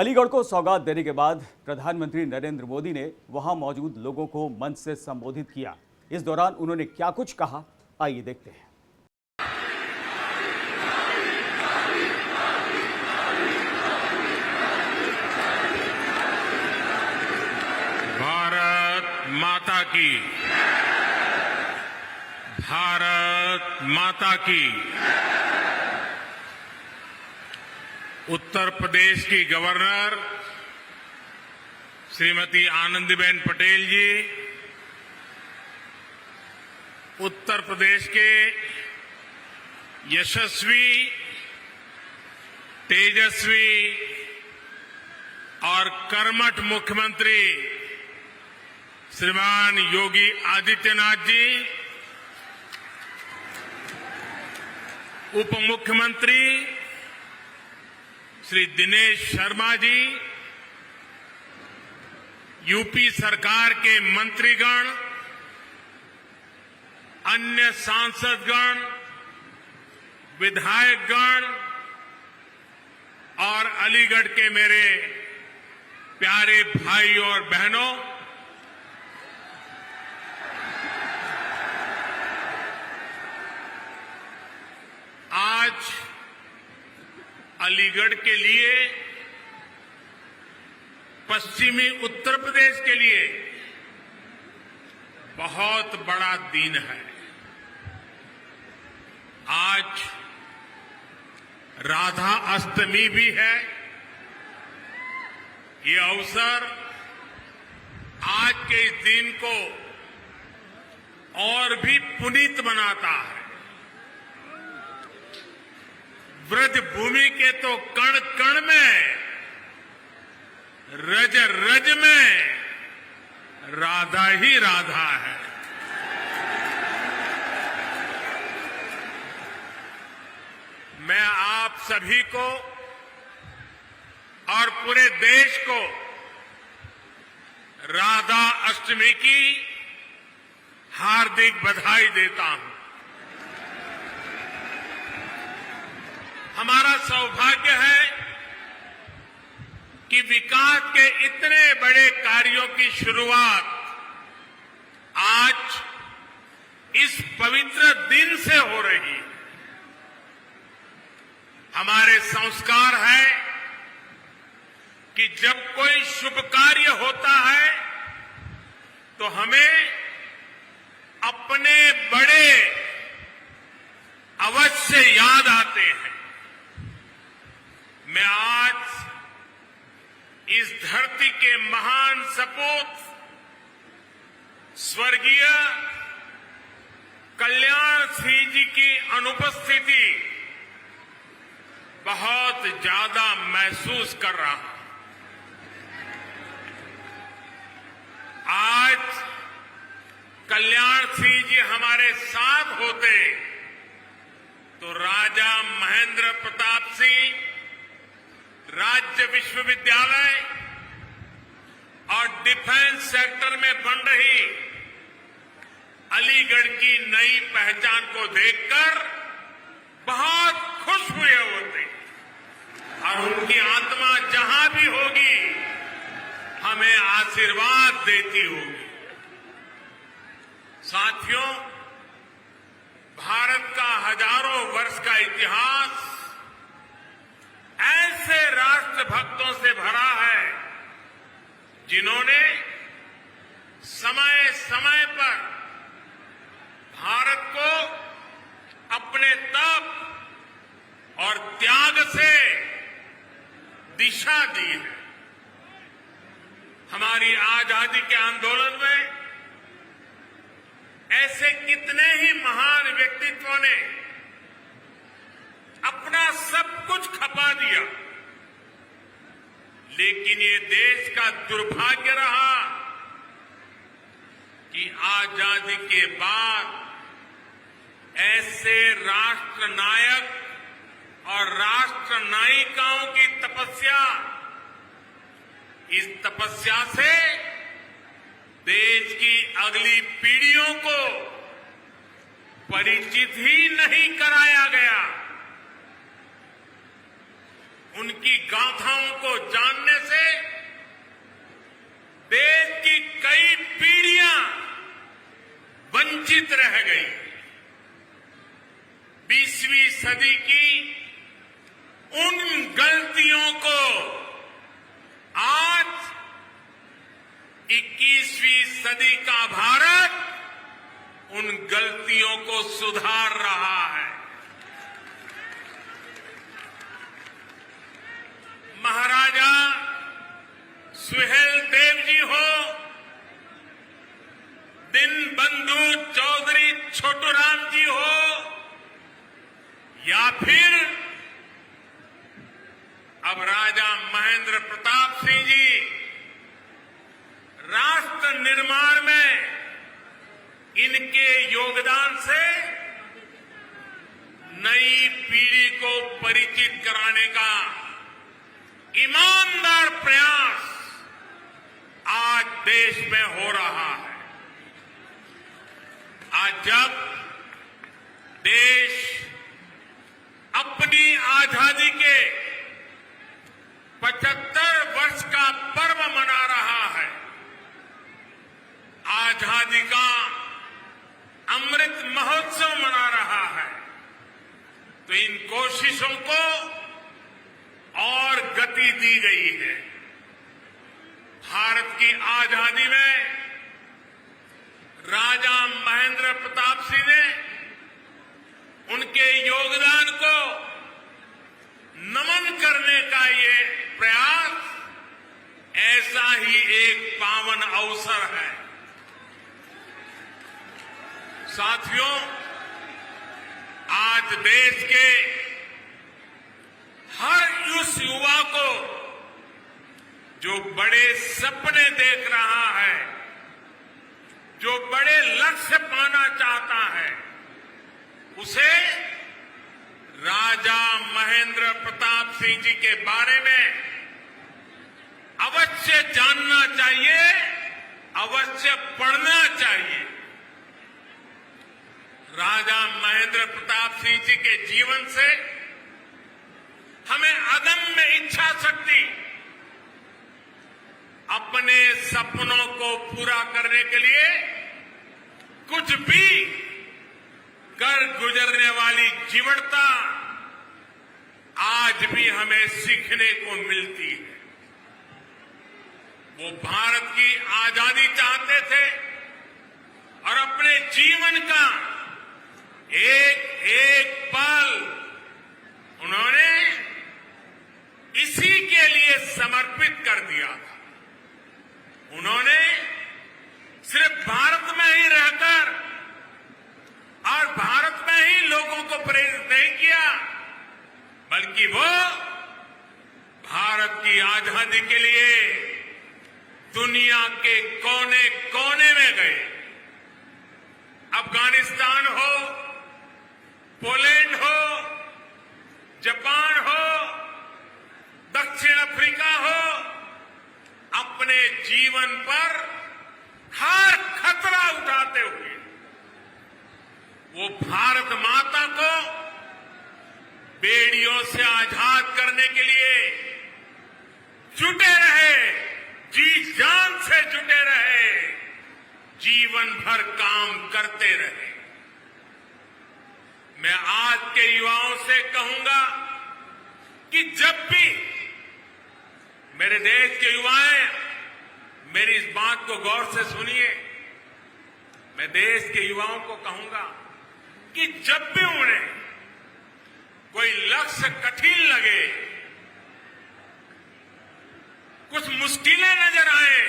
अलीगढ़ को सौगात देने के बाद प्रधानमंत्री नरेंद्र मोदी ने वहां मौजूद लोगों को मंच से संबोधित किया। इस दौरान उन्होंने क्या कुछ कहा, आइए देखते हैं। भारत माता की, भारत माता की। उत्तर प्रदेश की गवर्नर श्रीमती आनंदीबेन पटेल जी, उत्तर प्रदेश के यशस्वी, तेजस्वी और कर्मठ मुख्यमंत्री श्रीमान योगी आदित्यनाथ जी, उप मुख्यमंत्री श्री दिनेश शर्मा जी, यूपी सरकार के मंत्रीगण, अन्य सांसदगण, विधायकगण और अलीगढ़ के मेरे प्यारे भाई और बहनों, आज अलीगढ़ के लिए, पश्चिमी उत्तर प्रदेश के लिए बहुत बड़ा दिन है। आज राधा अष्टमी भी है। ये अवसर आज के इस दिन को और भी पुनीत बनाता है। ब्रज भूमि के तो कण कण में, रज रज में राधा ही राधा है। मैं आप सभी को और पूरे देश को राधा अष्टमी की हार्दिक बधाई देता हूं। हमारा सौभाग्य है कि विकास के इतने बड़े कार्यों की शुरुआत आज इस पवित्र दिन से हो रही है। हमारे संस्कार है कि जब कोई शुभ कार्य होता है तो हमें अपने बड़े अवश्य याद आते हैं। मैं आज इस धरती के महान सपूत स्वर्गीय कल्याण सिंह जी की अनुपस्थिति बहुत ज्यादा महसूस कर रहा हूं। आज कल्याण सिंह जी हमारे साथ होते तो राजा महेंद्र प्रताप सिंह राज्य विश्वविद्यालय और डिफेंस सेक्टर में बन रही अलीगढ़ की नई पहचान को देखकर बहुत खुश हुए होते और उनकी आत्मा जहां भी होगी हमें आशीर्वाद देती होगी। साथियों, भारत का हजारों वर्ष का इतिहास ऐसे राष्ट्र भक्तों से भरा है जिन्होंने समय समय पर भारत को अपने तप और त्याग से दिशा दी है। हमारी आजादी के आंदोलन में ऐसे कितने ही महान व्यक्तित्वों ने अपना सब कुछ खपा दिया, लेकिन ये देश का दुर्भाग्य रहा कि आजादी के बाद ऐसे राष्ट्र नायक और राष्ट्र नायिकाओं की तपस्या, इस तपस्या से देश की अगली पीढ़ियों को परिचित ही नहीं कराया गया। उनकी गाथाओं को जानने से देश की कई पीढ़ियां वंचित रह गई। 20वीं सदी की उन गलतियों को आज 21वीं सदी का भारत उन गलतियों को सुधार रहा है। महाराजा सुहेलदेव जी हो, दीनबंधु चौधरी छोटूराम जी हो, या फिर अब राजा महेंद्र प्रताप सिंह जी, राष्ट्र निर्माण में इनके योगदान से नई पीढ़ी को परिचित कराने का ईमानदार प्रयास आज देश में हो रहा है। आज जब देश अपनी आजादी के 75 वर्ष का पर्व मना रहा है, आजादी का अमृत महोत्सव मना रहा है, तो इन कोशिशों को और गति दी गई है। भारत की आजादी में राजा महेंद्र प्रताप सिंह ने उनके योगदान को नमन करने का ये प्रयास ऐसा ही एक पावन अवसर है। साथियों, आज देश के हर उस युवा को जो बड़े सपने देख रहा है, जो बड़े लक्ष्य पाना चाहता है, उसे राजा महेंद्र प्रताप सिंह जी के बारे में अवश्य जानना चाहिए, अवश्य पढ़ना चाहिए। राजा महेंद्र प्रताप सिंह जी के जीवन से हमें अदम्य इच्छा शक्ति, अपने सपनों को पूरा करने के लिए कुछ भी कर गुजरने वाली जीवटता आज भी हमें सीखने को मिलती है। वो भारत की आजादी चाहते थे और अपने जीवन का एक एक पल उन्होंने इसी के लिए समर्पित कर दिया था। उन्होंने सिर्फ भारत में ही रहकर और भारत में ही लोगों को प्रेरित नहीं किया, बल्कि वो भारत की आजादी के लिए दुनिया के कोने कोने में गए। अफगानिस्तान हो, पोलैंड हो, जापान हो, दक्षिण अफ्रीका हो, अपने जीवन पर हर खतरा उठाते हुए वो भारत माता को बेड़ियों से आजाद करने के लिए जुटे रहे, जी जान से जुटे रहे, जीवन भर काम करते रहे। मैं आज के युवाओं से कहूंगा कि जब भी मेरे देश के युवाएं, मेरी इस बात को गौर से सुनिए, मैं देश के युवाओं को कहूंगा कि जब भी उन्हें कोई लक्ष्य कठिन लगे, कुछ मुश्किलें नजर आए,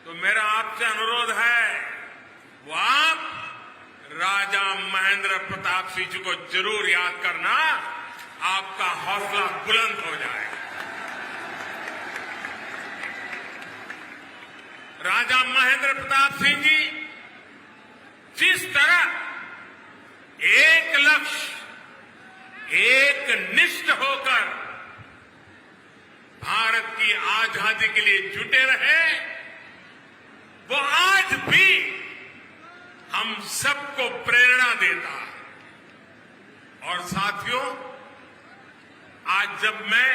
तो मेरा आपसे अनुरोध है वो आप राजा महेंद्र प्रताप सिंह जी को जरूर याद करना, आपका हौसला बुलंद हो जाएगा। राजा महेंद्र प्रताप सिंह जी जिस तरह एक लक्ष्य, एक निष्ठ होकर भारत की आजादी के लिए जुटे रहे, वो आज भी हम सबको प्रेरणा देता है। और साथियों, आज आज जब मैं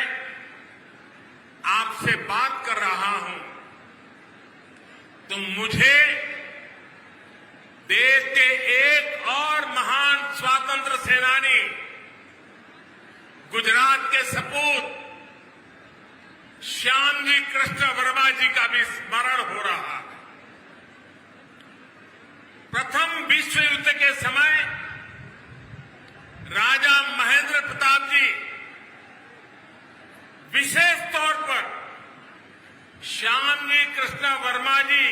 आपसे बात कर रहा हूं तो मुझे देश के एक और महान स्वतंत्र सेनानी गुजरात के सपूत श्यामजी कृष्ण वर्मा जी का भी स्मरण हो रहा है। प्रथम विश्व युद्ध के समय राजा महेंद्र प्रताप जी विशेष तौर पर श्यामजी कृष्ण वर्मा जी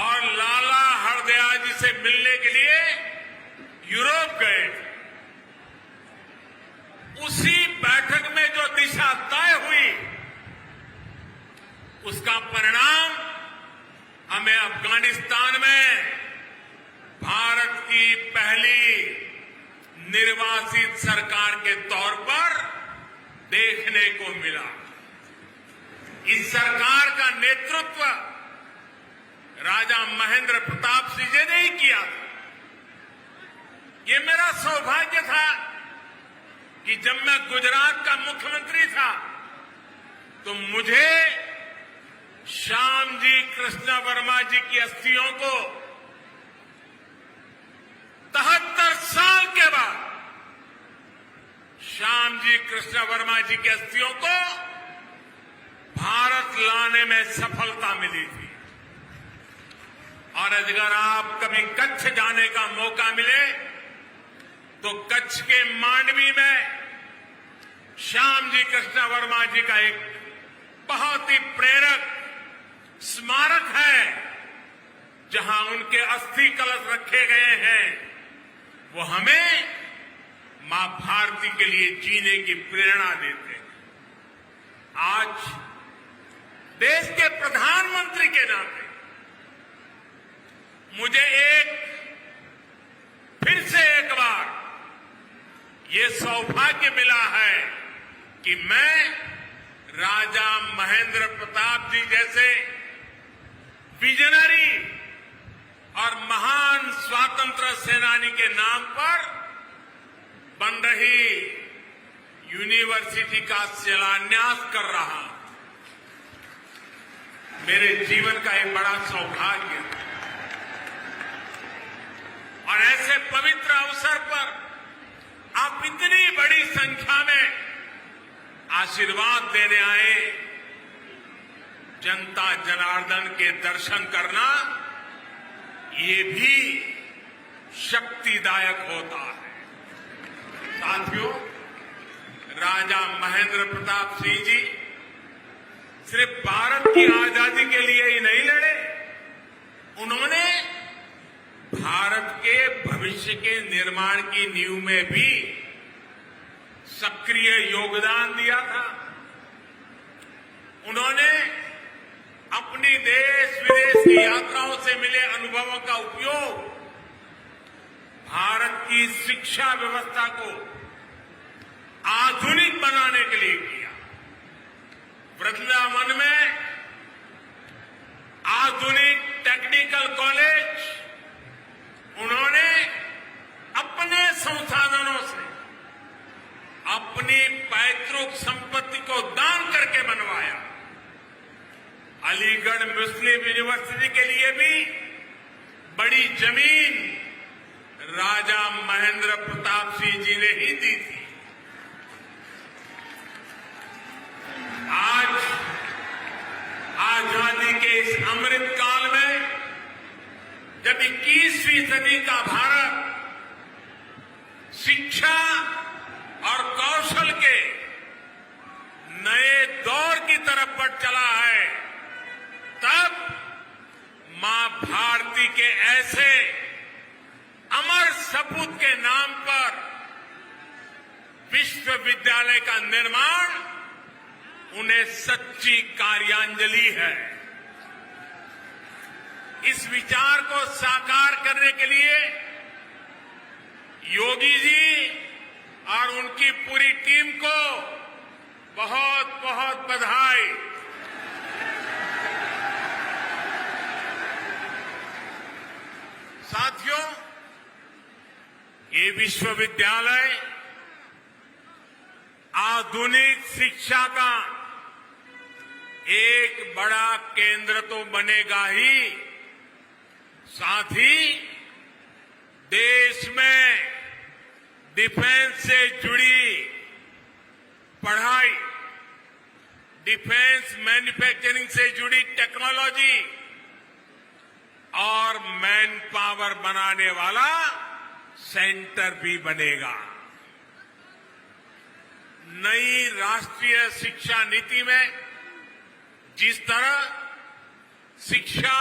और लाला हरदयाल जी से मिलने के लिए यूरोप गए। उसी बैठक में जो दिशा तय हुई उसका परिणाम हमें अफगानिस्तान में भारत की पहली निर्वासित सरकार के तौर पर देखने को मिला। इस सरकार का नेतृत्व राजा महेंद्र प्रताप सिंह जी ने ही किया। ये मेरा सौभाग्य था कि जब मैं गुजरात का मुख्यमंत्री था तो मुझे श्यामजी कृष्ण वर्मा जी की अस्थियों को 73 साल के बाद श्यामजी कृष्ण वर्मा जी की अस्थियों को भारत लाने में सफलता मिली थी। और अगर आप कभी कच्छ जाने का मौका मिले तो कच्छ के मांडवी में श्यामजी कृष्ण वर्मा जी का एक बहुत ही प्रेरक स्मारक है जहां उनके अस्थि कलश रखे गए हैं। वो हमें मां भारती के लिए जीने की प्रेरणा देते हैं। आज देश के प्रधानमंत्री के नाते मुझे फिर से एक बार ये सौभाग्य मिला है कि मैं राजा महेंद्र प्रताप जी जैसे विजनरी और महान स्वतंत्र सेनानी के नाम पर बन रही यूनिवर्सिटी का शिलान्यास कर रहा हूं। मेरे जीवन का एक बड़ा सौभाग्य है। और ऐसे पवित्र अवसर पर आप इतनी बड़ी संख्या में आशीर्वाद देने आए। जनता जनार्दन के दर्शन करना ये भी शक्तिदायक होता है। साथियों, राजा महेंद्र प्रताप सिंह जी सिर्फ भारत की आजादी के लिए ही नहीं लड़े, उन्होंने भारत के भविष्य के निर्माण की नींव में भी सक्रिय योगदान दिया था। उन्होंने अपनी देश विदेश की यात्राओं से मिले अनुभवों का उपयोग भारत की शिक्षा व्यवस्था को आधुनिक बनाने के लिए किया। वृंदावन में आधुनिक टेक्निकल कॉलेज उन्होंने अपने संसाधनों से अपनी पैतृक संपत्ति को दान करके बनवाया। अलीगढ़ मुस्लिम यूनिवर्सिटी के लिए भी बड़ी जमीन राजा महेंद्र प्रताप सिंह जी ने ही दी थी। आज आजादी के इस अमृत काल में जब 21वीं सदी का भारत शिक्षा और कौशल के नए दौर की तरफ बढ़ चला है, तब मां भारती के ऐसे अमर सपूत के नाम पर विश्वविद्यालय का निर्माण उन्हें सच्ची कार्यांजलि है। इस विचार को साकार करने के लिए योगी जी और उनकी पूरी टीम को बहुत बहुत बधाई। साथियों, ये विश्वविद्यालय आधुनिक शिक्षा का एक बड़ा केंद्र तो बनेगा ही, साथ ही देश में डिफेंस से जुड़ी पढ़ाई, डिफेंस मैन्युफैक्चरिंग से जुड़ी टेक्नोलॉजी और मैन पावर बनाने वाला सेंटर भी बनेगा। नई राष्ट्रीय शिक्षा नीति में जिस तरह शिक्षा,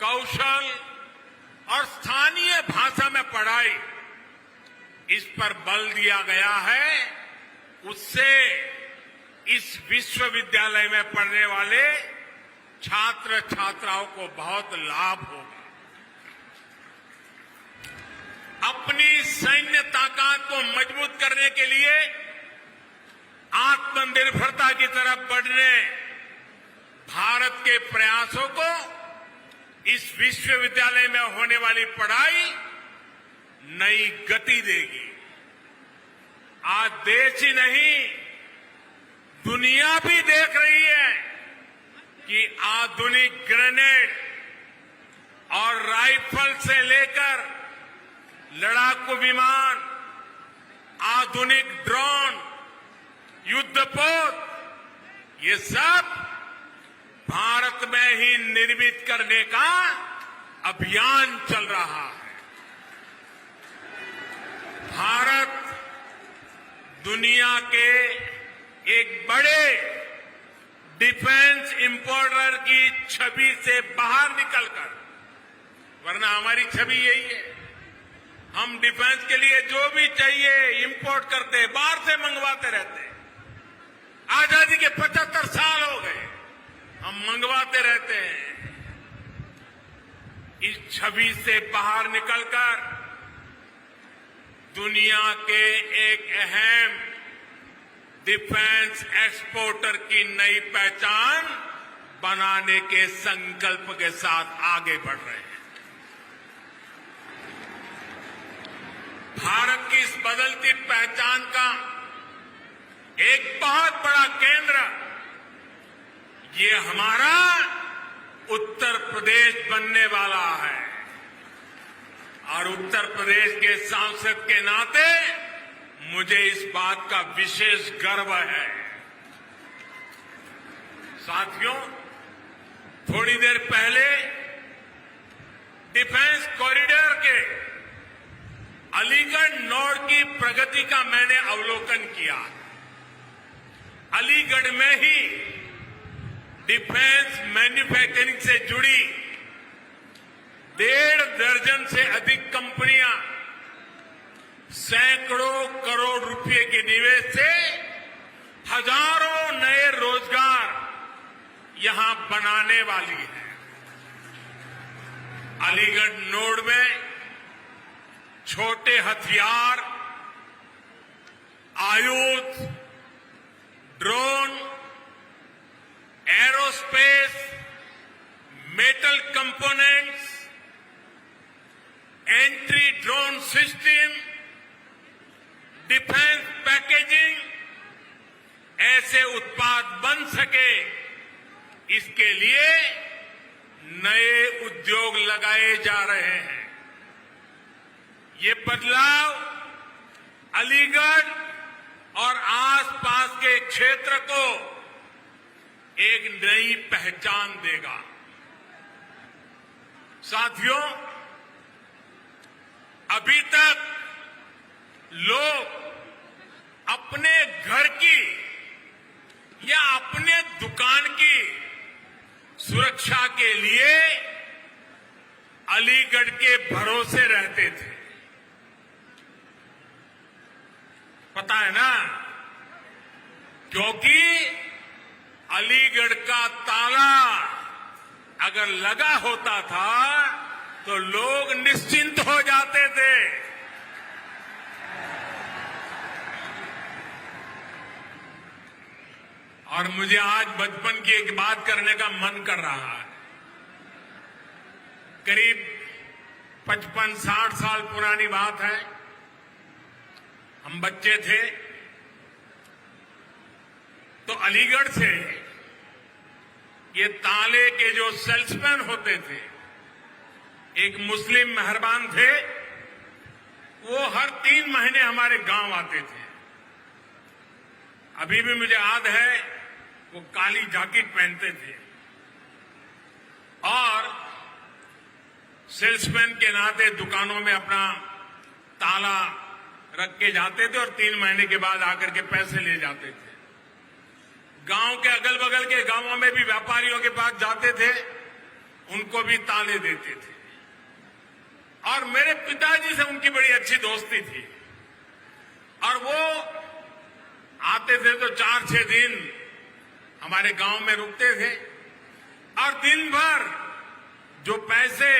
कौशल और स्थानीय भाषा में पढ़ाई, इस पर बल दिया गया है, उससे इस विश्वविद्यालय में पढ़ने वाले छात्र छात्राओं को बहुत लाभ होगा। अपनी सैन्य ताकत को मजबूत करने के लिए आत्मनिर्भरता की तरफ बढ़ने भारत के प्रयासों को इस विश्वविद्यालय में होने वाली पढ़ाई नई गति देगी। आज देश ही नहीं, दुनिया भी देख रही है कि आधुनिक ग्रेनेड और राइफल से लेकर लड़ाकू विमान, आधुनिक ड्रोन, युद्धपोत, ये सब भारत में ही निर्मित करने का अभियान चल रहा है। भारत दुनिया के एक बड़े डिफेंस इंपोर्टर की छवि से बाहर निकलकर, वरना हमारी छवि यही है, हम डिफेंस के लिए जो भी चाहिए इंपोर्ट करते, बाहर से मंगवाते रहते। आजादी के 75 साल हो गए, हम मंगवाते रहते हैं। इस छवि से बाहर निकलकर दुनिया के एक अहम डिफेंस एक्सपोर्टर की नई पहचान बनाने के संकल्प के साथ आगे बढ़ रहे हैं। भारत की इस बदलती पहचान का एक बहुत बड़ा केंद्र ये हमारा उत्तर प्रदेश बनने वाला है, और उत्तर प्रदेश के सांसद के नाते मुझे इस बात का विशेष गर्व है। साथियों, थोड़ी देर पहले डिफेंस कॉरिडोर के अलीगढ़ नोड की प्रगति का मैंने अवलोकन किया। अलीगढ़ में ही डिफेंस मैन्युफैक्चरिंग से जुड़ी 1.5 दर्जन से अधिक कंपनियां सैकड़ों करोड़ रुपए के निवेश से हजारों नए रोजगार यहां बनाने वाली है। अलीगढ़ नोड में छोटे हथियार, आयुध, drone, aerospace, metal components, entry drone system, defence packaging, ऐसे उत्पाद बन सके, इसके लिए नए उद्योग लगाए जा रहे हैं। ये बदलाव अलीगढ़ और आसपास के क्षेत्र को एक नई पहचान देगा। साथियों, अभी तक लोग अपने घर की या अपने दुकान की सुरक्षा के लिए अलीगढ़ के भरोसे रहते थे। पता है ना, क्योंकि अलीगढ़ का ताला अगर लगा होता था तो लोग निश्चिंत हो जाते थे। और मुझे आज बचपन की एक बात करने का मन कर रहा है। करीब 55-60 साल पुरानी बात है। हम बच्चे थे, तो अलीगढ़ से ये ताले के जो सेल्समैन होते थे, एक मुस्लिम मेहरबान थे, वो हर 3 महीने हमारे गांव आते थे। अभी भी मुझे याद है, वो काली जैकेट पहनते थे और सेल्समैन के नाते दुकानों में अपना ताला रख के जाते थे और 3 महीने के बाद आकर के पैसे ले जाते थे। गांव के अगल बगल के गांवों में भी व्यापारियों के पास जाते थे, उनको भी ताले देते थे। और मेरे पिताजी से उनकी बड़ी अच्छी दोस्ती थी और वो आते थे तो 4-6 दिन हमारे गांव में रुकते थे और दिन भर जो पैसे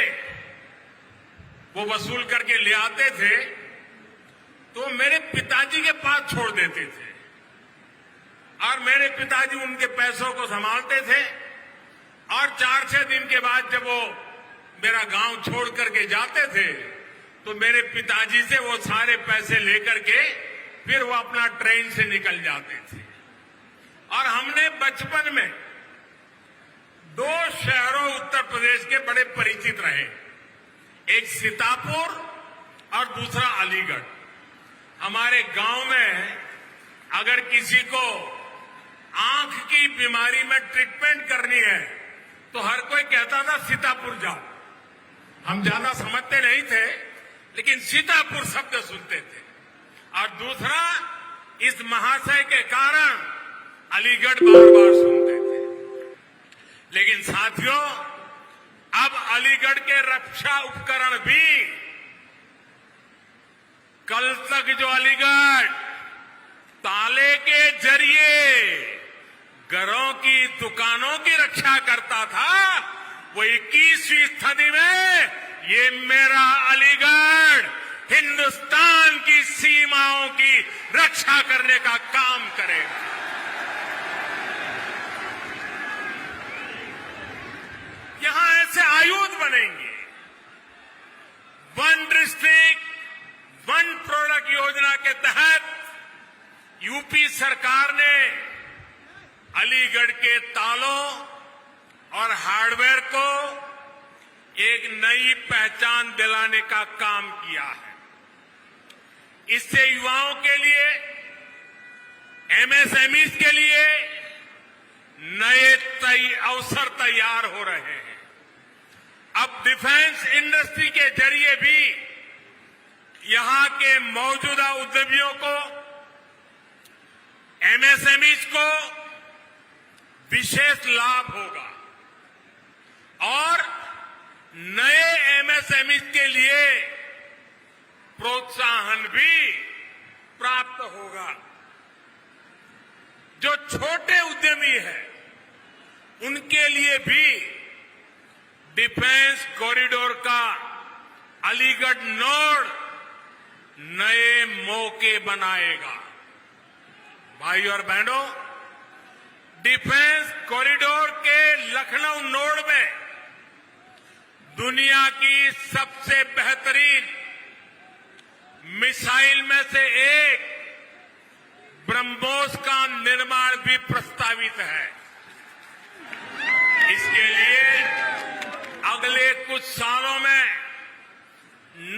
वो वसूल करके ले आते थे तो मेरे पिताजी के पास छोड़ देते थे और मेरे पिताजी उनके पैसों को संभालते थे। और 4-6 दिन के बाद जब वो मेरा गांव छोड़ करके जाते थे तो मेरे पिताजी से वो सारे पैसे लेकर के फिर वो अपना ट्रेन से निकल जाते थे। और हमने बचपन में 2 शहरों उत्तर प्रदेश के बड़े परिचित रहे, एक सीतापुर और दूसरा अलीगढ़। हमारे गांव में अगर किसी को आंख की बीमारी में ट्रीटमेंट करनी है तो हर कोई कहता था सीतापुर जाओ। हम ज्यादा समझते नहीं थे, लेकिन सीतापुर शब्द सुनते थे। और दूसरा, इस महाशय के कारण अलीगढ़ बार बार सुनते थे। लेकिन साथियों, अब अलीगढ़ के रक्षा उपकरण भी, कल तक जो अलीगढ़ ताले के जरिए घरों की दुकानों की रक्षा करता था, वो 21वीं सदी में ये मेरा अलीगढ़ हिंदुस्तान की सीमाओं की रक्षा करने का काम करेगा। यहां ऐसे आयुध बनेंगे। 1 डिस्ट्रिक्ट 1 प्रोडक्ट योजना के तहत यूपी सरकार ने अलीगढ़ के तालों और हार्डवेयर को एक नई पहचान दिलाने का काम किया है। इससे युवाओं के लिए, एमएसएमईज के लिए नए अवसर तैयार हो रहे हैं। अब डिफेंस इंडस्ट्री के जरिए भी यहां के मौजूदा उद्यमियों को, एमएसएमईज को विशेष लाभ होगा और नए एमएसएमईज के लिए प्रोत्साहन भी प्राप्त होगा। जो छोटे उद्यमी हैं, उनके लिए भी डिफेंस कॉरिडोर का अलीगढ़ नोड नए मौके बनाएगा। भाई और बहनों, डिफेंस कॉरिडोर के लखनऊ नोड में दुनिया की सबसे बेहतरीन मिसाइल में से एक ब्रह्मोस का निर्माण भी प्रस्तावित है। इसके लिए अगले कुछ सालों में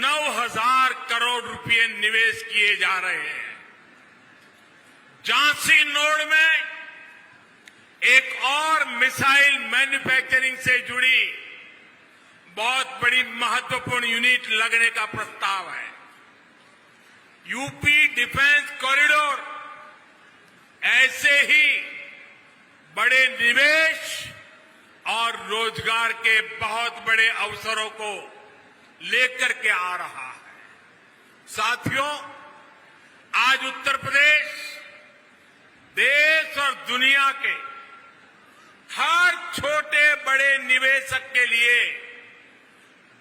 9,000 करोड़ रुपए निवेश किए जा रहे हैं। झांसी नोड में एक और मिसाइल मैन्युफैक्चरिंग से जुड़ी बहुत बड़ी महत्वपूर्ण यूनिट लगने का प्रस्ताव है। यूपी डिफेंस कॉरिडोर ऐसे ही बड़े निवेश और रोजगार के बहुत बड़े अवसरों को लेकर के आ रहा है। साथियों, आज उत्तर प्रदेश देश और दुनिया के हर छोटे बड़े निवेशक के लिए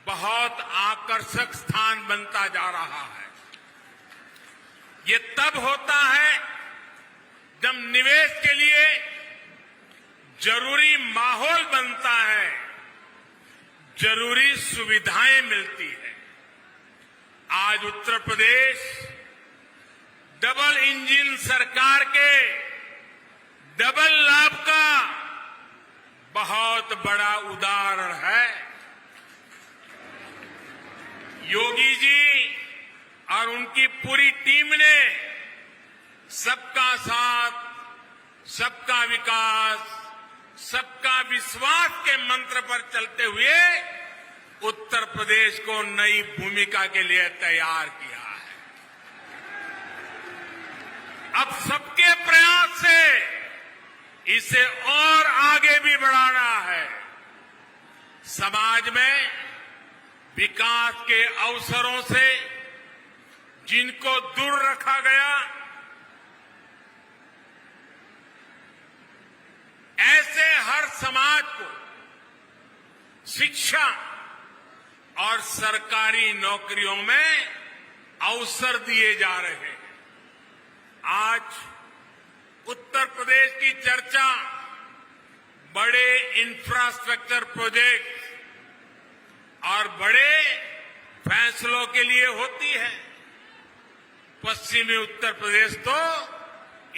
बहुत आकर्षक स्थान बनता जा रहा है। ये तब होता है जब निवेश के लिए जरूरी माहौल बनता है, जरूरी सुविधाएं मिलती है। आज उत्तर प्रदेश डबल इंजन सरकार के डबल लाभ का बहुत बड़ा उदाहरण है। योगी जी और उनकी पूरी टीम ने सबका साथ, सबका विकास, सबका विश्वास के मंत्र पर चलते हुए उत्तर प्रदेश को नई भूमिका के लिए तैयार किया है। अब सबके प्रयास से इसे और आगे भी बढ़ाना है। समाज में विकास के अवसरों से जिनको दूर रखा गया, ऐसे हर समाज को शिक्षा और सरकारी नौकरियों में अवसर दिए जा रहे हैं। आज उत्तर प्रदेश की चर्चा बड़े इंफ्रास्ट्रक्चर प्रोजेक्ट और बड़े फैसलों के लिए होती है। पश्चिमी उत्तर प्रदेश तो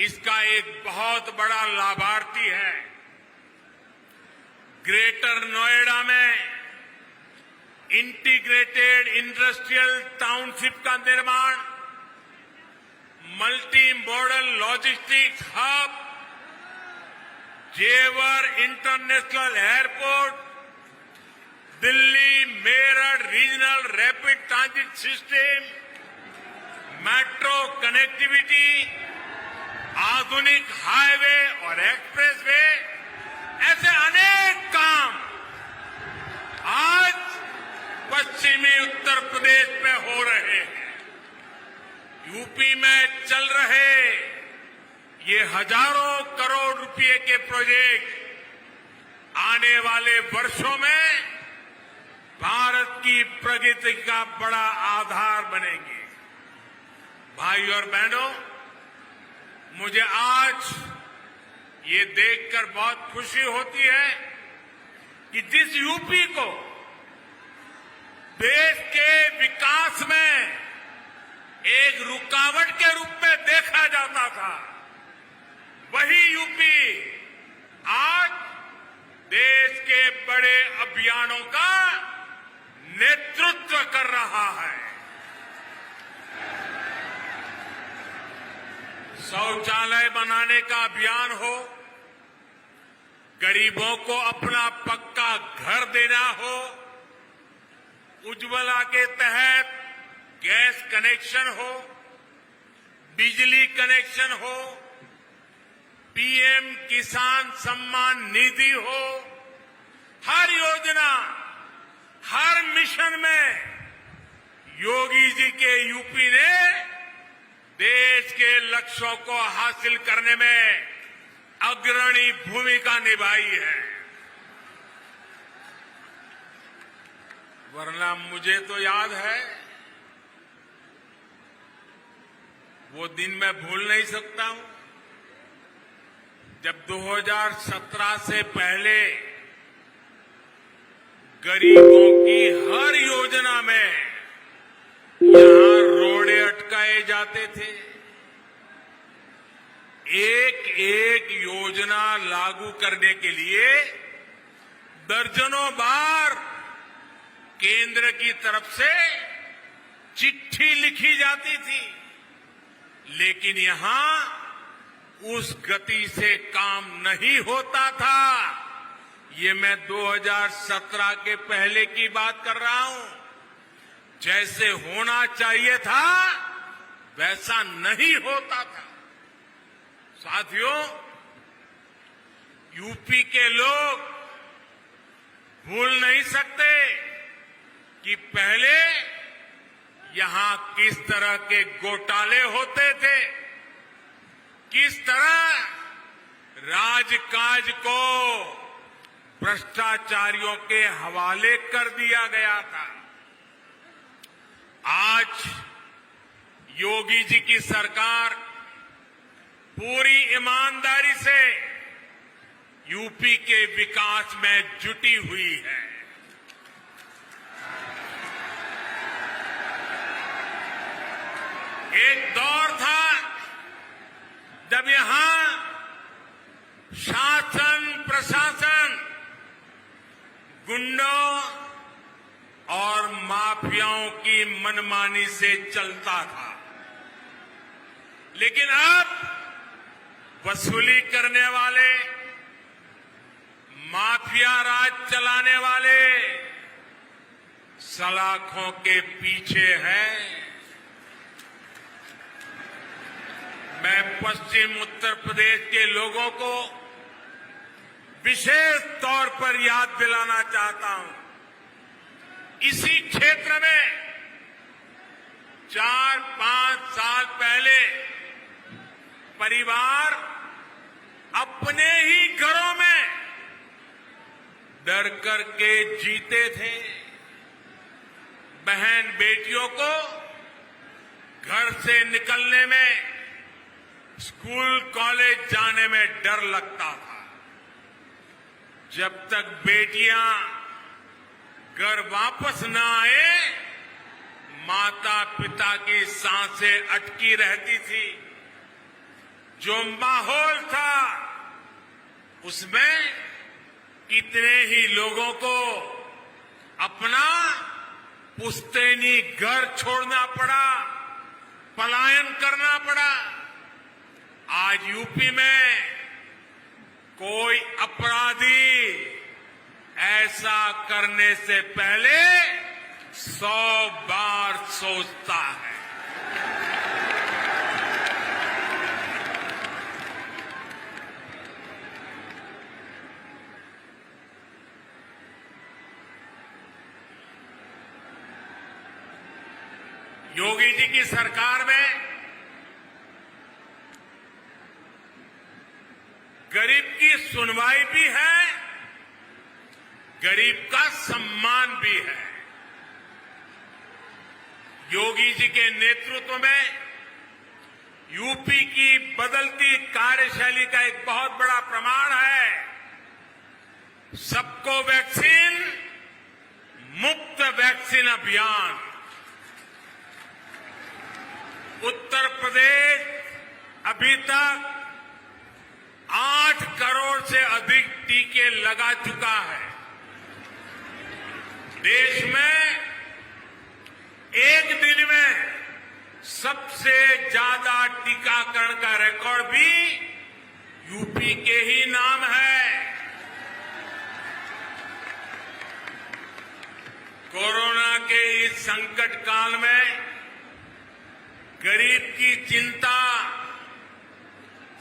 इसका एक बहुत बड़ा लाभार्थी है। ग्रेटर नोएडा में इंटीग्रेटेड इंडस्ट्रियल टाउनशिप का निर्माण, मल्टी मॉडल लॉजिस्टिक्स हब, जेवर international airport, Delhi Meerut regional rapid transit system, metro connectivity, आधुनिक हाईवे और एक्सप्रेसवे, ऐसे अनेक काम आज पश्चिमी उत्तर प्रदेश में हो रहे हैं। यूपी में चल रहे ये हजारों करोड़ रुपए के प्रोजेक्ट आने वाले वर्षों में भारत की प्रगति का बड़ा आधार बनेंगे। भाई और बहनों, मुझे आज ये देखकर बहुत खुशी होती है कि जिस यूपी को देश के विकास में एक रुकावट के रूप में देखा जाता था, वही यूपी आज देश के बड़े अभियानों का नेतृत्व कर रहा है। शौचालय बनाने का अभियान हो, गरीबों को अपना पक्का घर देना हो, उज्ज्वला के तहत गैस कनेक्शन हो, बिजली कनेक्शन हो, पीएम किसान सम्मान निधि हो, हर योजना, हर मिशन में योगी जी के यूपी ने देश के लक्ष्यों को हासिल करने में अग्रणी भूमिका निभाई है। वरना मुझे तो याद है, वो दिन मैं भूल नहीं सकता हूं, जब 2017 से पहले गरीबों की हर योजना में यहां रोड़े अटकाए जाते थे। एक एक योजना लागू करने के लिए दर्जनों बार केंद्र की तरफ से चिट्ठी लिखी जाती थी, लेकिन यहां उस गति से काम नहीं होता था। ये मैं 2017 के पहले की बात कर रहा हूं। जैसे होना चाहिए था वैसा नहीं होता था। साथियों, यूपी के लोग भूल नहीं सकते कि पहले यहां किस तरह के घोटाले होते थे, किस तरह राजकाज को भ्रष्टाचारियों के हवाले कर दिया गया था। आज योगी जी की सरकार पूरी ईमानदारी से यूपी के विकास में जुटी हुई है। एक दौर था जब यहां शासन प्रशासन गुंडों और माफियाओं की मनमानी से चलता था, लेकिन अब वसूली करने वाले, माफिया राज चलाने वाले सलाखों के पीछे हैं। मैं पश्चिम उत्तर प्रदेश के लोगों को विशेष तौर पर याद दिलाना चाहता हूं, इसी क्षेत्र में 4-5 साल पहले परिवार अपने ही घरों में डर करके जीते थे। बहन बेटियों को घर से निकलने में, स्कूल कॉलेज जाने में डर लगता था। जब तक बेटियां घर वापस न आए, माता पिता की सांसें अटकी रहती थी। जो माहौल था उसमें कितने ही लोगों को अपना पुश्तैनी घर छोड़ना पड़ा, पलायन करना पड़ा। आज यूपी में कोई अपराधी ऐसा करने से पहले 100 बार सोचता है। योगी जी की सरकार में गरीब की सुनवाई भी है, गरीब का सम्मान भी है। योगी जी के नेतृत्व में यूपी की बदलती कार्यशैली का एक बहुत बड़ा प्रमाण है। सबको वैक्सीन, मुफ्त वैक्सीन अभियान। उत्तर प्रदेश अभी तक 8 करोड़ से अधिक टीके लगा चुका है। देश में एक दिन में सबसे ज्यादा टीकाकरण का रिकॉर्ड भी यूपी के ही नाम है। कोरोना के इस संकट काल में गरीब की चिंता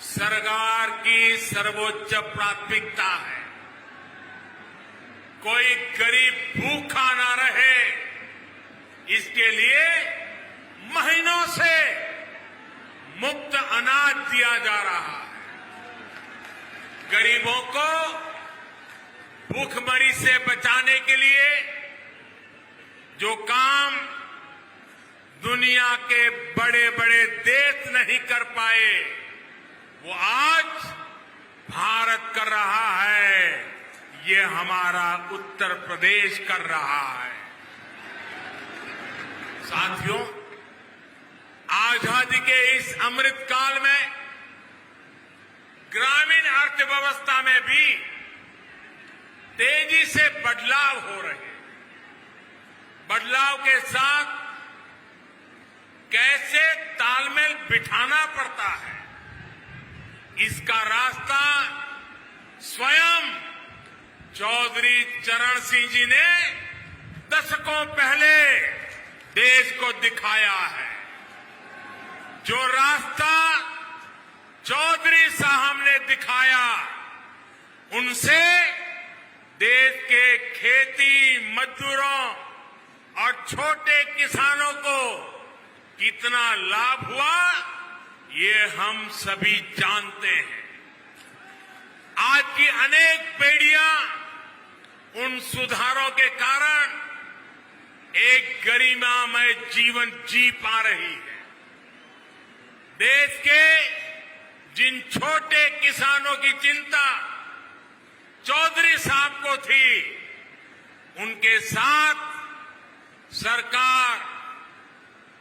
सरकार की सर्वोच्च प्राथमिकता है। कोई गरीब भूखा ना रहे, इसके लिए महीनों से मुफ्त अनाज दिया जा रहा है। गरीबों को भूखमरी से बचाने के लिए जो काम दुनिया के बड़े बड़े देश नहीं कर पाए, वो आज भारत कर रहा है। ये हमारा उत्तर प्रदेश कर रहा है। साथियों, आजादी के इस अमृत काल में ग्रामीण अर्थव्यवस्था में भी तेजी से बदलाव हो रहे हैं। बदलाव के साथ कैसे तालमेल बिठाना पड़ता है, इसका रास्ता स्वयं चौधरी चरण सिंह जी ने दशकों पहले देश को दिखाया है। जो रास्ता चौधरी साहब ने दिखाया, उनसे देश के खेती मजदूरों और छोटे किसानों को कितना लाभ हुआ, ये हम सभी जानते हैं। आज की अनेक पीढ़ियां उन सुधारों के कारण एक गरिमामय जीवन जी पा रही है। देश के जिन छोटे किसानों की चिंता चौधरी साहब को थी, उनके साथ सरकार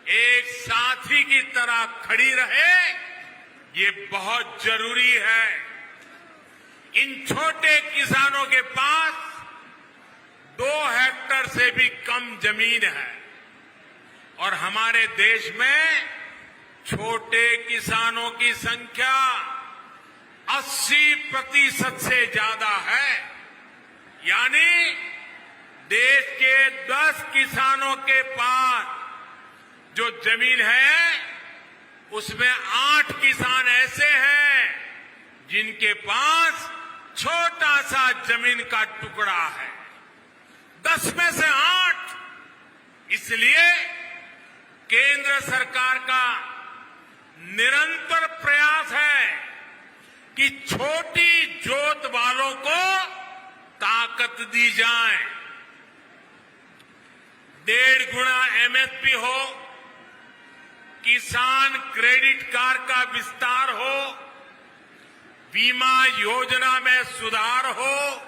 एक साथी की तरह खड़ी रहे, ये बहुत जरूरी है। इन छोटे किसानों के पास 2 हेक्टेयर से भी कम जमीन है और हमारे देश में छोटे किसानों की संख्या 80% से ज्यादा है। यानी देश के 10 किसानों के पास जो जमीन है उसमें 8 किसान ऐसे हैं जिनके पास छोटा सा जमीन का टुकड़ा है। 10 में से 8। इसलिए केंद्र सरकार का निरंतर प्रयास है कि छोटी जोत वालों को ताकत दी जाए। 1.5 गुना एमएसपी हो, किसान क्रेडिट कार्ड का विस्तार हो, बीमा योजना में सुधार हो,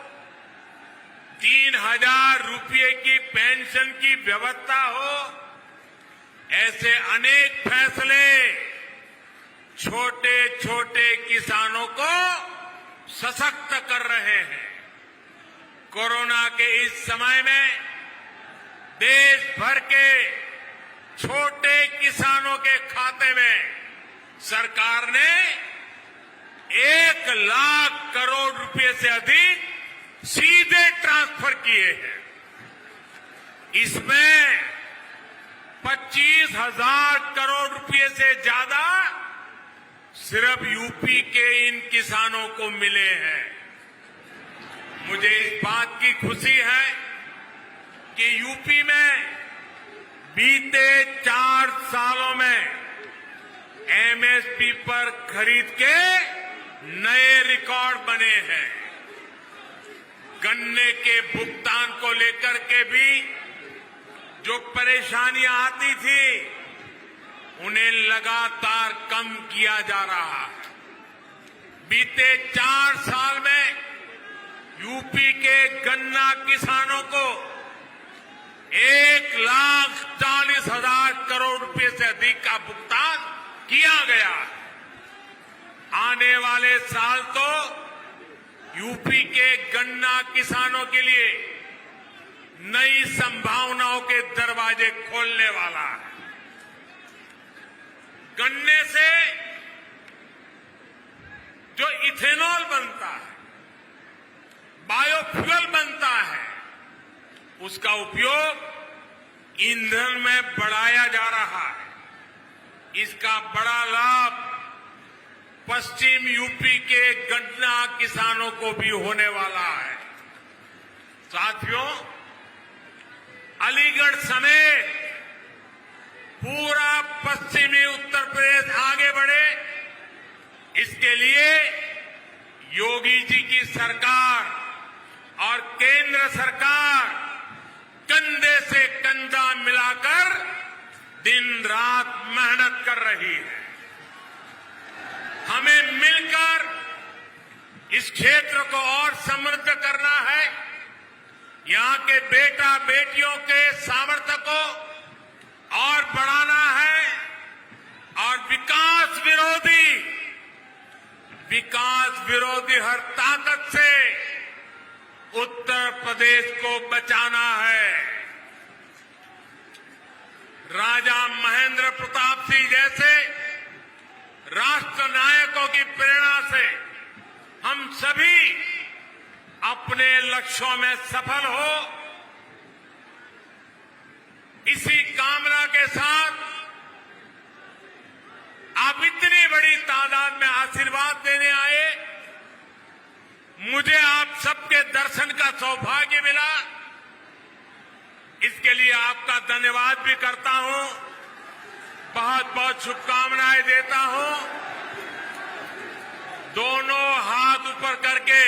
3,000 रुपये की पेंशन की व्यवस्था हो, ऐसे अनेक फैसले छोटे छोटे किसानों को सशक्त कर रहे हैं। कोरोना के इस समय में देश भर के छोटे किसानों के खाते में सरकार ने 1 लाख करोड़ रुपए से अधिक सीधे ट्रांसफर किए हैं। इसमें 25,000 करोड़ रुपए से ज्यादा सिर्फ यूपी के इन किसानों को मिले हैं। मुझे इस बात की खुशी है कि यूपी में बीते 4 सालों में एमएसपी पर खरीद के नए रिकॉर्ड बने हैं। गन्ने के भुगतान को लेकर के भी जो परेशानियां आती थी उन्हें लगातार कम किया जा रहा है। बीते 4 साल में यूपी के गन्ना किसानों को 1,40,000 करोड़ रुपए से अधिक का भुगतान किया गया। आने वाले साल तो यूपी के गन्ना किसानों के लिए नई संभावनाओं के दरवाजे खोलने वाला है। गन्ने से जो इथेनॉल बनता है, बायोफ्यूल बनता है, उसका उपयोग ईंधन में बढ़ाया जा रहा है। इसका बड़ा लाभ पश्चिम यूपी के गन्ना किसानों को भी होने वाला है। साथियों, अलीगढ़ समेत पूरा पश्चिमी उत्तर प्रदेश आगे बढ़े, इसके लिए योगी जी की सरकार और केंद्र सरकार कंधे से कंधा मिलाकर दिन रात मेहनत कर रही है। हमें मिलकर इस क्षेत्र को और समृद्ध करना है। यहां के बेटा बेटियों के सामर्थ्य को और बढ़ाना है और विकास विरोधी हर ताकत से उत्तर प्रदेश को बचाना है। राजा महेंद्र प्रताप सिंह जैसे राष्ट्र नायकों की प्रेरणा से हम सभी अपने लक्ष्यों में सफल हो, इसी कामना के साथ आप इतनी बड़ी तादाद में आशीर्वाद देने आए। मुझे आप सबके दर्शन का सौभाग्य मिला, इसके लिए आपका धन्यवाद भी करता हूं। बहुत बहुत शुभकामनाएं देता हूं। दोनों हाथ ऊपर करके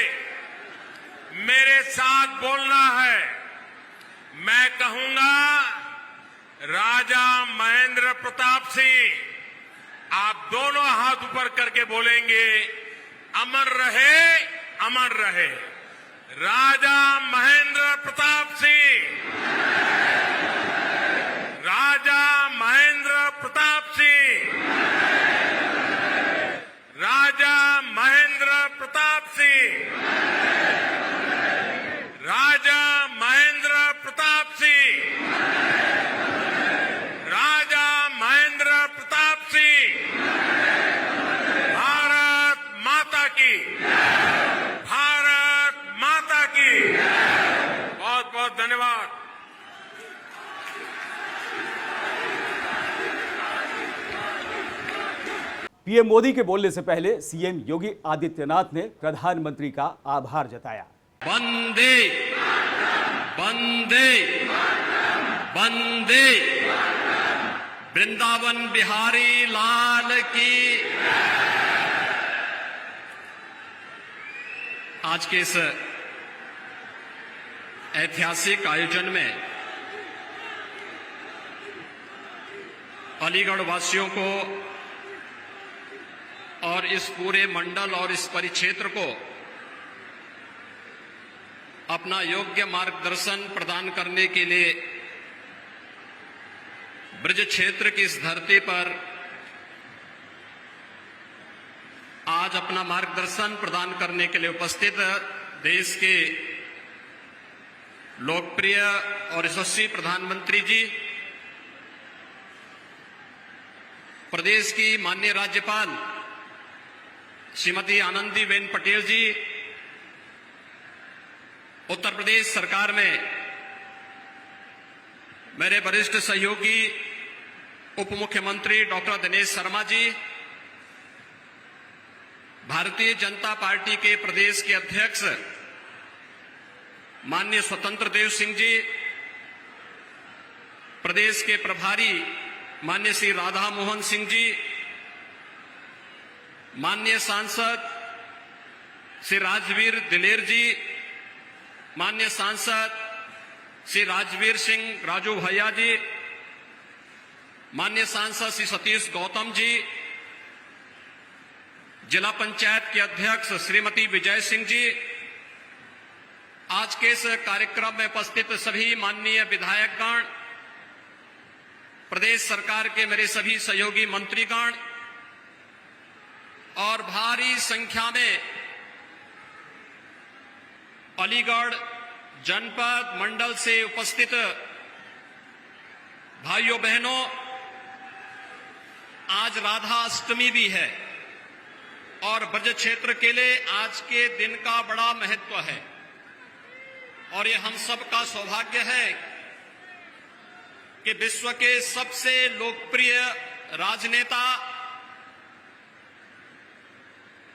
मेरे साथ बोलना है। मैं कहूंगा, राजा महेंद्र प्रताप सिंह, आप दोनों हाथ ऊपर करके बोलेंगे, अमर रहे, अमर रहे। राजा महेंद्र प्रताप सिंह, राजा महेंद्र प्रताप सिंह, राजा महेंद्र प्रताप सिंह। बहुत धन्यवाद। पीएम मोदी के बोलने से पहले सीएम योगी आदित्यनाथ ने प्रधानमंत्री का आभार जताया। वंदे वंदे वंदे वृंदावन बिहारी लाल की। आज के इस ऐतिहासिक आयोजन में अलीगढ़ वासियों को और इस पूरे मंडल और इस परिक्षेत्र को अपना योग्य मार्गदर्शन प्रदान करने के लिए ब्रज क्षेत्र की इस धरती पर आज अपना मार्गदर्शन प्रदान करने के लिए उपस्थित देश के लोकप्रिय और यशस्वी प्रधानमंत्री जी, प्रदेश की माननीय राज्यपाल श्रीमती आनंदीबेन पटेल जी, उत्तर प्रदेश सरकार में मेरे वरिष्ठ सहयोगी उप मुख्यमंत्री डॉक्टर दिनेश शर्मा जी, भारतीय जनता पार्टी के प्रदेश के अध्यक्ष माननीय स्वतंत्र देव सिंह जी, प्रदेश के प्रभारी माननीय श्री राधा मोहन सिंह जी, माननीय सांसद श्री राजवीर दिलेर जी, माननीय सांसद श्री राजवीर सिंह राजू भैया जी, माननीय सांसद श्री सतीश गौतम जी, जिला पंचायत के अध्यक्ष श्रीमती विजय सिंह जी, आज के इस कार्यक्रम में उपस्थित सभी माननीय विधायकगण, प्रदेश सरकार के मेरे सभी सहयोगी मंत्रीगण और भारी संख्या में अलीगढ़ जनपद मंडल से उपस्थित भाइयों बहनों, आज राधा अष्टमी भी है और ब्रज क्षेत्र के लिए आज के दिन का बड़ा महत्व है और ये हम सबका सौभाग्य है कि विश्व के सबसे लोकप्रिय राजनेता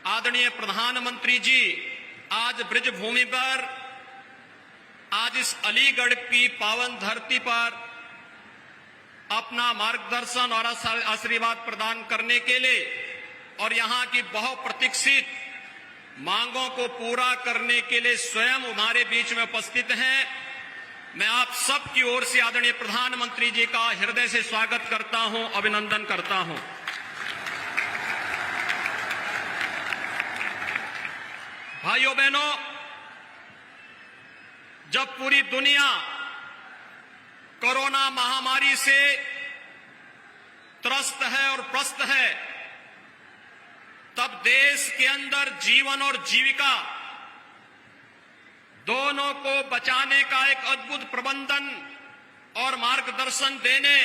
आदरणीय प्रधानमंत्री जी आज ब्रज भूमि पर, आज इस अलीगढ़ की पावन धरती पर अपना मार्गदर्शन और आशीर्वाद प्रदान करने के लिए और यहां की बहुप्रतीक्षित मांगों को पूरा करने के लिए स्वयं हमारे बीच में उपस्थित हैं। मैं आप सब की ओर से आदरणीय प्रधानमंत्री जी का हृदय से स्वागत करता हूं, अभिनंदन करता हूं। भाइयों बहनों, जब पूरी दुनिया कोरोना महामारी से त्रस्त है और प्रस्त है, तब देश के अंदर जीवन और जीविका दोनों को बचाने का एक अद्भुत प्रबंधन और मार्गदर्शन देने,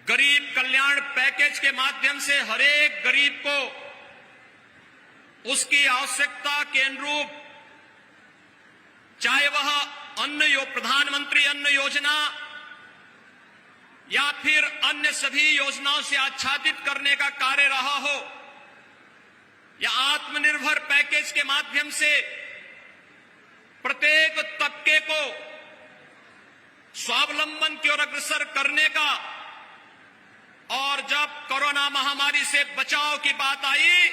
गरीब कल्याण पैकेज के माध्यम से हर एक गरीब को उसकी आवश्यकता के अनुरूप, चाहे वह प्रधानमंत्री अन्न योजना या फिर अन्य सभी योजनाओं से आच्छादित करने का कार्य रहा हो, या आत्मनिर्भर पैकेज के माध्यम से प्रत्येक तबके को स्वावलंबन की ओर अग्रसर करने का, और जब कोरोना महामारी से बचाव की बात आई,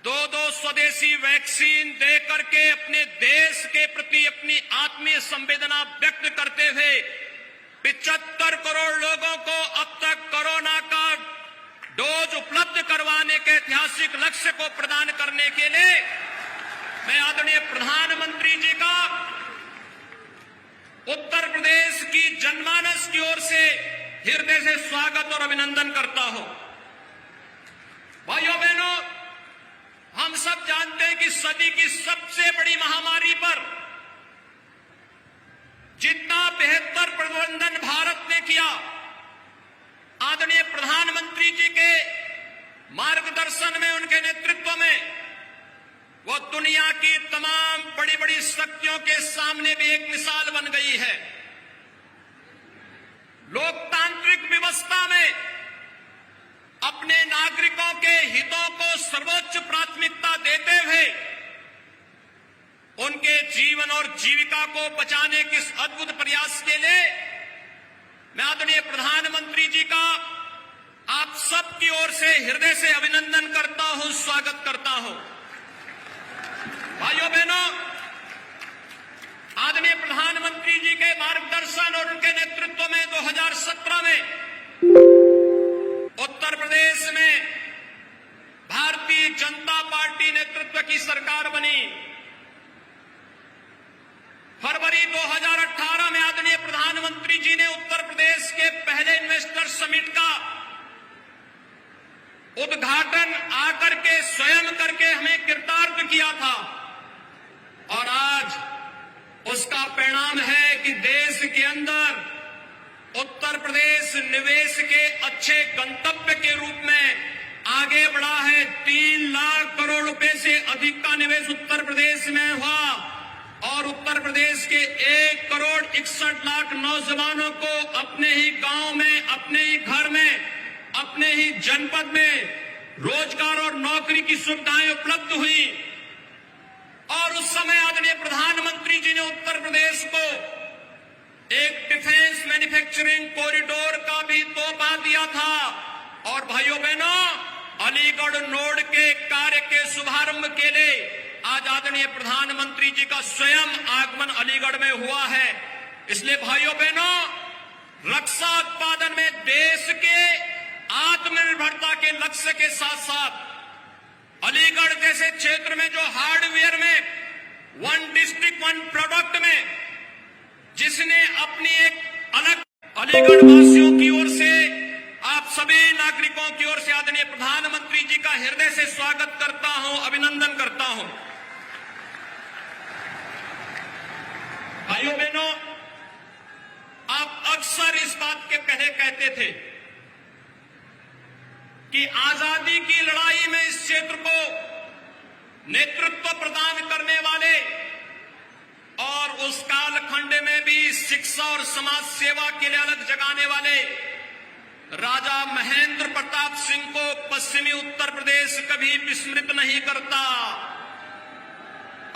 दो स्वदेशी वैक्सीन दे करके अपने देश के प्रति अपनी आत्मीय संवेदना व्यक्त करते हुए 75 करोड़ लोगों को अब तक कोरोना का डोज उपलब्ध करवाने के ऐतिहासिक लक्ष्य को प्रदान करने के लिए मैं आदरणीय प्रधानमंत्री जी का उत्तर प्रदेश की जनमानस की ओर से हृदय से स्वागत और अभिनंदन करता हूं। भाइयों बहनों, हम सब जानते हैं कि सदी की सबसे बड़ी महामारी पर जितना बेहतर प्रबंधन भारत ने किया, आदरणीय प्रधानमंत्री जी के मार्गदर्शन में, उनके नेतृत्व में वो दुनिया की तमाम बड़ी बड़ी शक्तियों के सामने भी एक मिसाल बन गई है। लोकतांत्रिक व्यवस्था में अपने नागरिकों के हितों को सर्वोच्च प्राथमिकता देते हुए उनके जीवन और जीविका को बचाने के इस अद्भुत प्रयास के लिए मैं आदरणीय प्रधानमंत्री जी का आप सबकी ओर से हृदय से अभिनंदन करता हूं, स्वागत करता हूं। भाइयों बहनों, आदरणीय प्रधानमंत्री जी के मार्गदर्शन और उनके नेतृत्व में 2017 में उत्तर प्रदेश में भारतीय जनता पार्टी नेतृत्व की सरकार बनी। फरवरी 2018 में आदरणीय प्रधानमंत्री जी ने उत्तर प्रदेश के पहले इन्वेस्टर समिट का उद्घाटन आकर के स्वयं करके हमें कृतार्थ किया था और आज उसका परिणाम है कि देश के अंदर उत्तर प्रदेश निवेश के अच्छे गंतव्य के रूप में आगे बढ़ा है। 3 लाख करोड़ रुपए से अधिक का निवेश उत्तर प्रदेश में हुआ और उत्तर प्रदेश के 1 करोड़ 61 लाख नौजवानों को अपने ही गांव में, अपने ही घर में, अपने ही जनपद में रोजगार और नौकरी की सुविधाएं उपलब्ध हुई। और उस समय आदरणीय प्रधानमंत्री जी ने उत्तर प्रदेश को एक डिफेंस मैन्युफैक्चरिंग कॉरिडोर का भी तोहफा दिया था। और भाइयों बहनों, अलीगढ़ नोड के कार्य के शुभारंभ के लिए आज आदरणीय प्रधानमंत्री जी का स्वयं आगमन अलीगढ़ में हुआ है। इसलिए भाइयों बहनों, रक्षा उत्पादन में देश के आत्मनिर्भरता के लक्ष्य के साथ साथ अलीगढ़ जैसे क्षेत्र में जो हार्डवेयर में 1 डिस्ट्रिक्ट 1 प्रोडक्ट में जिसने अपनी एक अलग अलीगढ़ वासियों की ओर से, आप सभी नागरिकों की ओर से आदरणीय प्रधानमंत्री जी का हृदय से स्वागत करता हूं, अभिनंदन करता हूं। भाइयों बहनों, आप अक्सर इस बात के पहले कहते थे कि आजादी की लड़ाई में इस क्षेत्र को नेतृत्व प्रदान करने वाले और उस कालखंड में भी शिक्षा और समाज सेवा के लिए अलग जगाने वाले राजा महेंद्र प्रताप सिंह को पश्चिमी उत्तर प्रदेश कभी विस्मृत नहीं करता।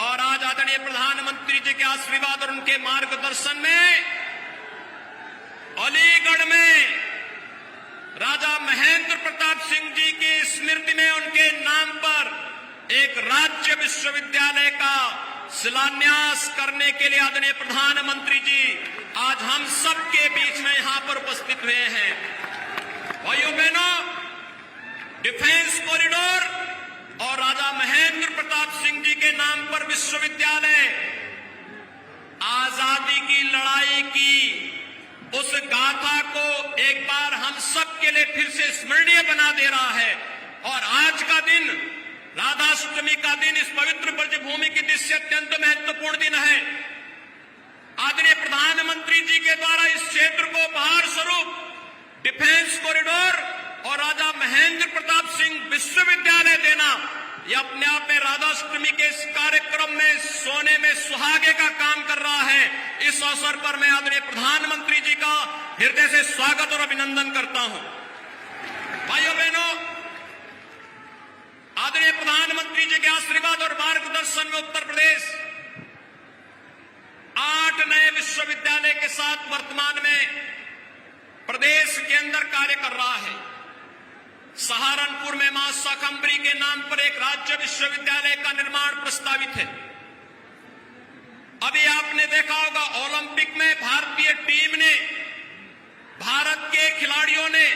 और आज आदरणीय प्रधानमंत्री जी के आशीर्वाद और उनके मार्गदर्शन में अलीगढ़ में राजा महेंद्र प्रताप सिंह जी की स्मृति में उनके नाम पर एक राज्य विश्वविद्यालय का शिलान्यास करने के लिए आदरणीय प्रधानमंत्री जी आज हम सबके बीच में यहां पर उपस्थित हुए हैं। भाइयों बहनों, डिफेंस कॉरिडोर और राजा महेंद्र प्रताप सिंह जी के नाम पर विश्वविद्यालय आजादी की लड़ाई की उस गाथा को एक बार हम सब के लिए फिर से स्मरणीय बना दे रहा है। और आज का दिन, राधाष्टमी का दिन, इस पवित्र ब्रजभूमि की दृष्टि अत्यंत महत्वपूर्ण दिन है। आदरणीय प्रधानमंत्री जी के द्वारा इस क्षेत्र को उपहार स्वरूप डिफेंस कॉरिडोर और राजा महेंद्र प्रताप सिंह विश्वविद्यालय देना, यह अपने आप में राधाष्टमी के इस कार्यक्रम में सोने में सुहागे का काम कर रहा है। इस अवसर पर मैं आदरणीय प्रधानमंत्री जी का हृदय से स्वागत और अभिनंदन करता हूं। भाइयों बहनों, आदरणीय प्रधानमंत्री जी के आशीर्वाद और मार्गदर्शन में उत्तर प्रदेश 8 नए विश्वविद्यालय के साथ वर्तमान में प्रदेश के अंदर कार्य कर रहा है। सहारनपुर में मां शाकंभरी के नाम पर एक राज्य विश्वविद्यालय का निर्माण प्रस्तावित है। अभी आपने देखा होगा ओलंपिक में भारतीय टीम ने, भारत के खिलाड़ियों ने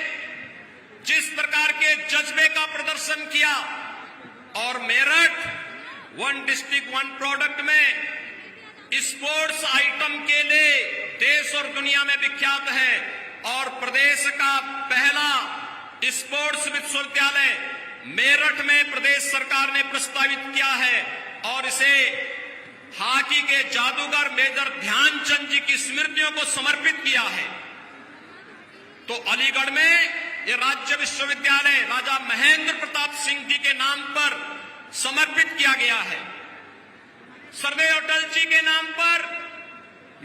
जिस प्रकार के जज्बे का प्रदर्शन किया और मेरठ 1 डिस्ट्रिक्ट 1 प्रोडक्ट में स्पोर्ट्स आइटम के लिए देश और दुनिया में विख्यात है। और प्रदेश का पहला स्पोर्ट्स विश्वविद्यालय मेरठ में प्रदेश सरकार ने प्रस्तावित किया है और इसे हॉकी के जादूगर मेजर ध्यानचंद जी की स्मृतियों को समर्पित किया है। तो अलीगढ़ में ये राज्य विश्वविद्यालय राजा महेंद्र प्रताप सिंह जी के नाम पर समर्पित किया गया है। सर्वे अटल जी के नाम पर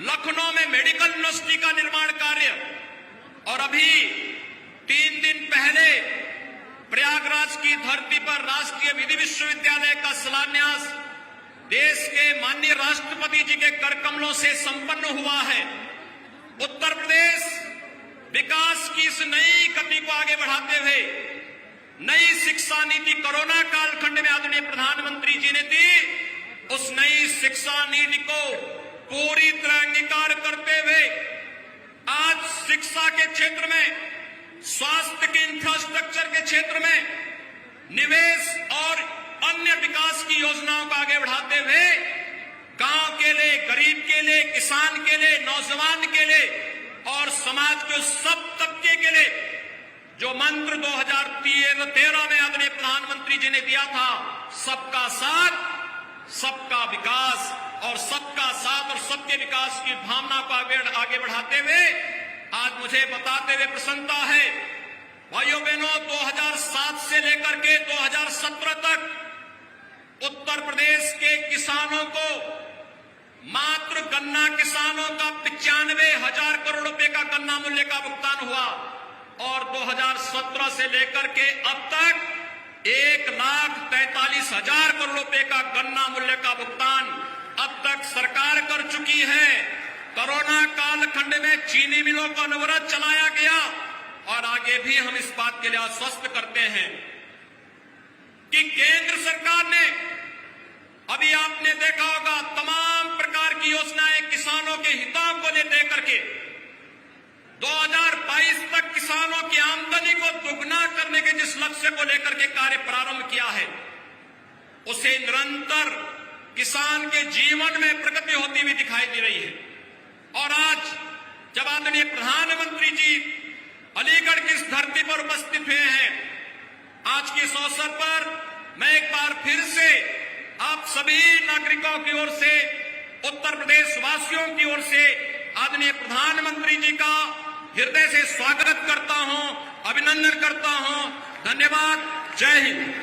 लखनऊ में मेडिकल यूनिवर्सिटी का निर्माण कार्य और अभी 3 दिन पहले प्रयागराज की धरती पर राष्ट्रीय विधि विश्वविद्यालय का शिलान्यास देश के माननीय राष्ट्रपति जी के कर कमलों से संपन्न हुआ है। उत्तर प्रदेश विकास की इस नई गति को आगे बढ़ाते हुए नई शिक्षा नीति कोरोना कालखंड में आदरणीय प्रधानमंत्री जी ने दी, उस नई शिक्षा नीति को पूरी तरह अंगीकार करते हुए आज शिक्षा के क्षेत्र में, स्वास्थ्य के इंफ्रास्ट्रक्चर के क्षेत्र में निवेश और अन्य विकास की योजनाओं को आगे बढ़ाते हुए गांव के लिए, गरीब के लिए, किसान के लिए, नौजवान के लिए और समाज के सब तबके के लिए जो मंत्र 2013 में आदरणीय प्रधानमंत्री जी ने दिया था, सबका साथ, सबका विकास और सबका साथ और सबके विकास की भावना को आगे बढ़ाते हुए आज मुझे बताते हुए प्रसन्नता है, भाइयों बहनों, 2007 से लेकर के 2017 तक उत्तर प्रदेश के किसानों को मात्र गन्ना किसानों का 95,000 करोड़ रुपए का गन्ना मूल्य का भुगतान हुआ और 2017 से लेकर के अब तक 1,43,000 करोड़ रुपए का गन्ना मूल्य का भुगतान अब तक सरकार कर चुकी है। कोरोना कालखंड में चीनी मिलों को अनवरत चलाया गया और आगे भी हम इस बात के लिए आश्वस्त करते हैं कि केंद्र सरकार ने, अभी आपने देखा होगा, तमाम प्रकार की योजनाएं किसानों के हितों को लेकर के 2022 तक किसानों की आमदनी को दुगना करने के जिस लक्ष्य को लेकर के कार्य प्रारंभ किया है, उसे निरंतर किसान के जीवन में प्रगति होती हुई दिखाई दे रही है। और आज जब आदरणीय प्रधानमंत्री जी अलीगढ़ की इस धरती पर उपस्थित हुए हैं, आज के इस अवसर पर मैं एक बार फिर से आप सभी नागरिकों की ओर से, उत्तर प्रदेश वासियों की ओर से आदरणीय प्रधानमंत्री जी का हृदय से स्वागत करता हूं, अभिनंदन करता हूं। धन्यवाद। जय हिंद।